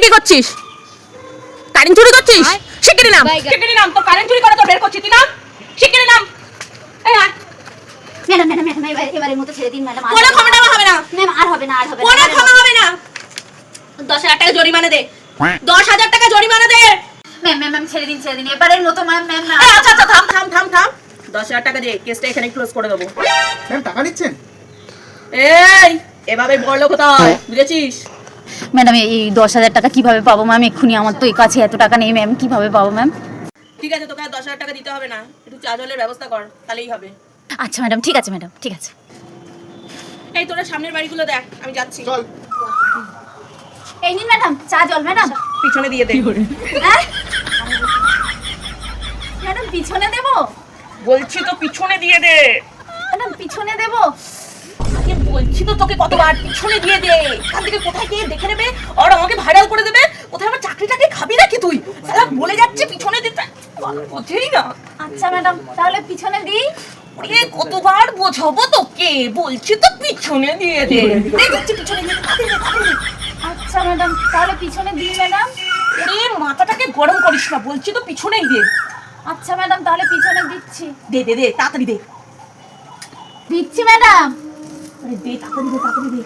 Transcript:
কি করছিস? কারেন্ট চুরি করছিস? শিগগিরই নাম, শিগগিরই নাম। তো কারেন্ট চুরি করে তো বের করছিস তুই নাম, শিগগিরই নাম। এই আয়। ম্যাডাম ম্যাডাম ম্যাডাম এবারের মতো ছেড়ে দিন ম্যাডাম। কোনো ক্ষমা টামা হবে না ম্যাম, আর হবে না, আর হবে না, কোনো ক্ষমা হবে না। 10,000 টাকা জরিমানা দে, 10,000 টাকা জরিমানা দে। ম্যাম ম্যাম ম্যাম ছেড়ে দিন, ছেড়ে দিন এবারের মতো ম্যাম। ম্যাম না, আচ্ছা আচ্ছা, থাম থাম থাম থাম। 10,000 টাকা দিয়ে কেসটা এখানে ক্লোজ করে দেবো। ম্যাম টাকা নিচ্ছেন? এই এভাবে বড়লোক হতে হয়, বুঝেছিস? ম্যাডাম এই 10,000 টাকা কিভাবে পাবো ম্যাম? এক্ষুনি আমার তো এই কাছে এত টাকা নেই ম্যাম, কিভাবে পাবো ম্যাম? ঠিক আছে, তোকে আর 10,000 টাকা দিতে হবে না, একটু চা জলের ব্যবস্থা কর, তাহলেই হবে। আচ্ছা ম্যাডাম, ঠিক আছে ম্যাডাম, ঠিক আছে। এই তোরা সামনের বাড়িগুলো দেখ, আমি যাচ্ছি। চল। এই নিন ম্যাডাম চা জল ম্যাডাম। পিছনে দিয়ে দে। হ্যাঁ ম্যাডাম, পিছনে দেবো? বলছি তো পিছনে দিয়ে দে। ম্যাডাম পিছনে দেবো? আরে বলছি তো তোকে কতবার, পিছনে দিয়ে দে। এখান থেকে কোথায় গিয়ে দেখে নেবে আর আমাকে ভাইরাল করে দেবে। কোথায় আমার চাকরিটাকে খাবি নাকি তুই? সালা বলে যাচ্ছে পিছনে দিতে, বোঝেই না। আচ্ছা ম্যাডাম, তাহলে পিছনে দিই? ওরে কতবার বোঝাবো তোকে, বলছি তো পিছনে দিয়ে দে। দেখছি পিছনে দিয়ে দে, তাড়াতাড়ি দে, তাড়াতাড়ি দে। আচ্ছা ম্যাডাম, তাহলে পিছনে দিই ম্যাডাম। ওরে মাথাটাকে গরম করিস না, বলছি তো পিছনেই দে। আচ্ছা ম্যাডাম, তাহলে পিছনে দিচ্ছি। দে দে দে, তাড়াতাড়ি দে। দিচ্ছি ম্যাডাম। আরে দে, তাড়াতাড়ি দে, তাড়াতাড়ি দে।